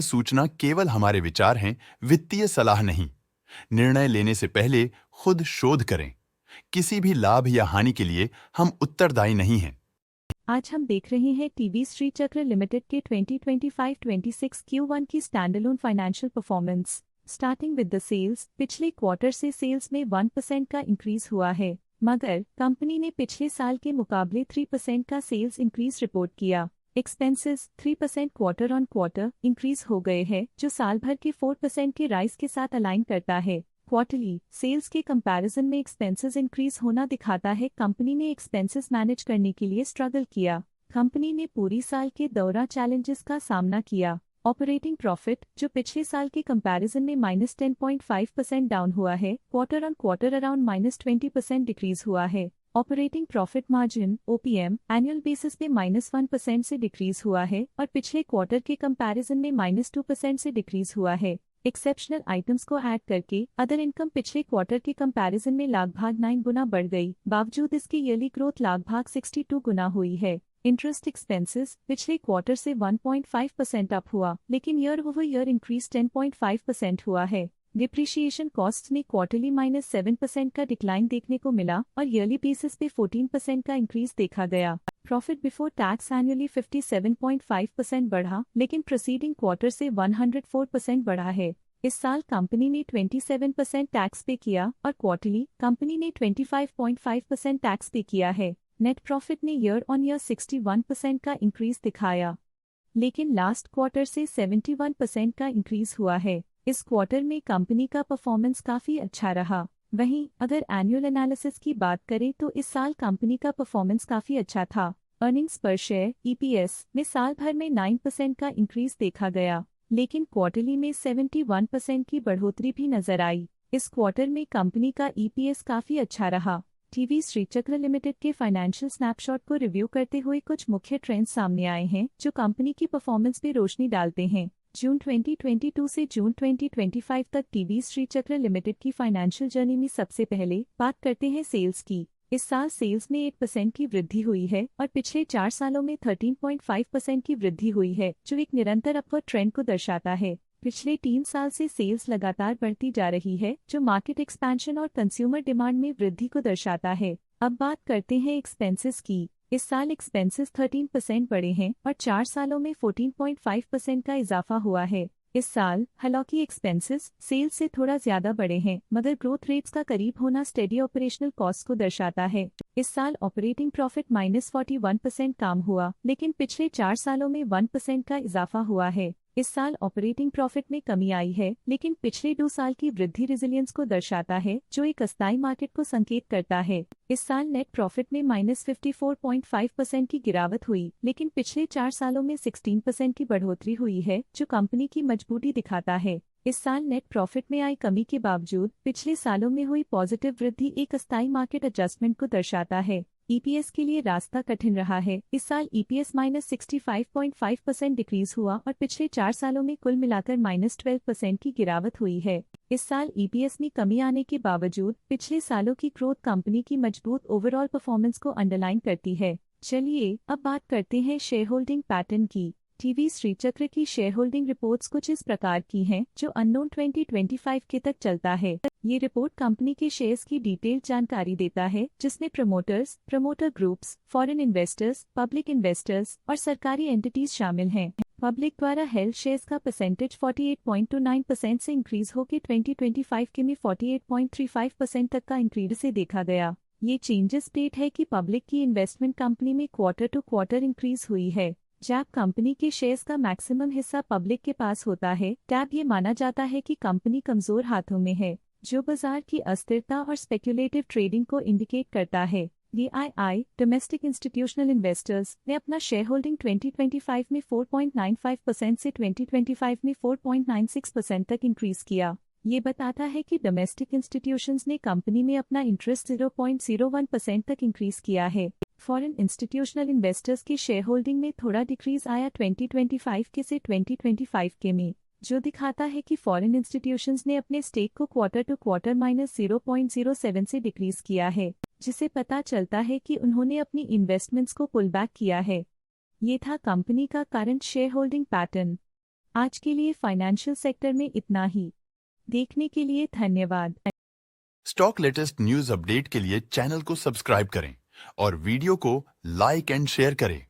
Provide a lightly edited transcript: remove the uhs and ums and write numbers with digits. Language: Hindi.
सूचना केवल हमारे विचार हैं, वित्तीय सलाह नहीं। निर्णय लेने से पहले खुद शोध करें। किसी भी लाभ या हानि के लिए हम उत्तरदायी नहीं हैं। आज हम देख रहे हैं टीवी श्री चक्र लिमिटेड के 2025-26 Q1 की standalone financial performance. Starting with the sales, पिछले क्वार्टर से सेल्स में 1% का इंक्रीज हुआ है, मगर कंपनी ने पिछले साल के मुकाबले 3% का सेल्स इंक्रीज रिपोर्ट किया। Expenses 3% quarter on quarter increase हो गए हैं, जो साल भर के 4% के राइज के साथ अलाइन करता है। क्वार्टरली सेल्स के कंपैरिजन में एक्सपेंसेस इंक्रीज होना दिखाता है कंपनी ने एक्सपेंसेस मैनेज करने के लिए स्ट्रगल किया। कंपनी ने पूरी साल के दौरान चैलेंजेस का सामना किया। ऑपरेटिंग प्रॉफिट, जो पिछले साल के कंपैरिजन में -10.5% डाउन हुआ है, quarter on quarter around -20% decrease हुआ है। Operating profit margin OPM annual basis पे -1% से डिक्रीज हुआ है और पिछले क्वार्टर के कंपैरिजन में -2% से डिक्रीज हुआ है। एक्सेप्शनल आइटम्स को ऐड करके अदर इनकम पिछले क्वार्टर के कंपैरिजन में लगभग 9 गुना बढ़ गई, बावजूद इसकी ईयरली ग्रोथ लगभग 62 गुना हुई है। इंटरेस्ट एक्सपेंसेस पिछले क्वार्टर से 1.5% अप हुआ, लेकिन ईयर ओवर ईयर इंक्रीज 10.5% हुआ है। डिप्रिशिएशन कॉस्ट में क्वार्टरली -7% का डिक्लाइन देखने को मिला और ईयरली बेसिस पे 14% का इंक्रीज देखा गया। प्रॉफिट बिफोर टैक्स एनुअली 57.5% बढ़ा, लेकिन प्रीसीडिंग क्वार्टर से 104% बढ़ा है। इस साल कंपनी ने 27% टैक्स पे किया और क्वार्टरली कंपनी ने 25.5% टैक्स पे किया है। नेट प्रॉफिट ने ईयर ऑन ईयर 61% का इंक्रीज दिखाया, लेकिन लास्ट क्वार्टर से 71% का इंक्रीज हुआ है। इस क्वार्टर में कंपनी का परफॉर्मेंस काफी अच्छा रहा। वहीं अगर एनुअल एनालिसिस की बात करें तो इस साल कंपनी का परफॉर्मेंस काफी अच्छा था। अर्निंग्स पर शेयर EPS में साल भर में 9% का इंक्रीज देखा गया, लेकिन क्वार्टरली में 71% की बढ़ोतरी भी नजर आई। इस क्वार्टर में कंपनी का EPS काफी अच्छा रहा। टीवी श्री चक्र लिमिटेड के फाइनेंशियल स्नैपशॉट को रिव्यू करते हुए कुछ मुख्य ट्रेंड्स सामने आए हैं जो कंपनी की परफॉर्मेंस पे रोशनी डालते हैं। जून 2022 से जून 2025 तक टीवी श्री चक्र लिमिटेड की फाइनेंशियल जर्नी में सबसे पहले बात करते हैं सेल्स की। इस साल सेल्स में 8% की वृद्धि हुई है और पिछले 4 सालों में 13.5% की वृद्धि हुई है, जो एक निरंतर अपवर्ड ट्रेंड को दर्शाता है। पिछले 3 साल से सेल्स लगातार बढ़ती जा रही है, जो मार्केट एक्सपेंशन और कंज्यूमर डिमांड में वृद्धि को दर्शाता है। अब बात करते हैं एक्सपेंसेस की। इस साल एक्सपेंसेस 13% बढ़े हैं और 4 सालों में 14.5% का इजाफा हुआ है। इस साल हालांकि एक्सपेंसेस सेल्स से थोड़ा ज्यादा बढ़े हैं, मगर ग्रोथ रेट्स का करीब होना स्टेडी ऑपरेशनल कॉस्ट को दर्शाता है। इस साल ऑपरेटिंग प्रॉफिट -41% कम हुआ, लेकिन पिछले 4 सालों में 1% का इजाफा हुआ है। इस साल ऑपरेटिंग प्रॉफिट में कमी आई है, लेकिन पिछले 2 साल की वृद्धि रेजिलियंस को दर्शाता है, जो एक अस्थायी मार्केट को संकेत करता है। इस साल नेट प्रॉफिट में -54.5% की गिरावट हुई, लेकिन पिछले 4 सालों में 16% की बढ़ोतरी हुई है, जो कंपनी की मजबूती दिखाता है। इस साल नेट प्रॉफिट में आई कमी के बावजूद पिछले सालों में हुई पॉजिटिव वृद्धि एक अस्थायी मार्केट एडजस्टमेंट को दर्शाता है। EPS के लिए रास्ता कठिन रहा है। इस साल EPS -65.5% डिक्रीज हुआ और पिछले 4 सालों में कुल मिलाकर -12% की गिरावट हुई है। इस साल EPS में कमी आने के बावजूद पिछले सालों की ग्रोथ कंपनी की मजबूत ओवरऑल परफॉर्मेंस को अंडरलाइन करती है। चलिए अब बात करते हैं शेयर होल्डिंग पैटर्न की। टीवी श्री चक्र की शेयर होल्डिंग रिपोर्ट्स कुछ इस प्रकार की हैं, जो अननोन 2025 के तक चलता है। ये रिपोर्ट कंपनी के शेयर्स की डिटेल जानकारी देता है, जिसमें promoters, promoter groups, foreign investors, public investors और सरकारी एंटिटीज शामिल हैं। पब्लिक द्वारा हेल्ड शेयर्स का परसेंटेज 48.29% से इंक्रीज होकर 2025 के में 48.35% तक का इंक्रीज से देखा गया। ये चेंजेस स्टेट है कि पब्लिक की इन्वेस्टमेंट कंपनी में क्वार्टर टू क्वार्टर इंक्रीज हुई है। जब कंपनी के शेयर्स का मैक्सिमम हिस्सा पब्लिक के पास होता है, तब ये माना जाता है कि कंपनी कमजोर हाथों में है, जो बाजार की अस्थिरता और स्पेक्युलेटिव ट्रेडिंग को इंडिकेट करता है। DII डोमेस्टिक इंस्टीट्यूशनल इन्वेस्टर्स ने अपना शेयर होल्डिंग 2025 में 4.95% से 2025 में 4.96% तक इंक्रीज किया। ये बताता है कि डोमेस्टिक इंस्टीट्यूशंस ने कंपनी में अपना इंटरेस्ट 0.01% तक इंक्रीज किया है। फॉरेन इंस्टीट्यूशनल इन्वेस्टर्स की शेयर होल्डिंग में थोड़ा डिक्रीज आया 2025 के से 2025 के में, जो दिखाता है कि फॉरेन इंस्टीट्यूशंस ने अपने स्टेक को क्वार्टर टू क्वार्टर -0.07 से डिक्रीज किया है, जिसे पता चलता है कि उन्होंने अपनी इन्वेस्टमेंट्स को पुल बैक किया है। ये था कंपनी का करंट शेयर होल्डिंग पैटर्न। आज के लिए फाइनेंशियल सेक्टर में इतना ही। देखने के लिए धन्यवाद। स्टॉक लेटेस्ट न्यूज अपडेट के लिए चैनल को सब्सक्राइब करें और वीडियो को लाइक एंड शेयर करें।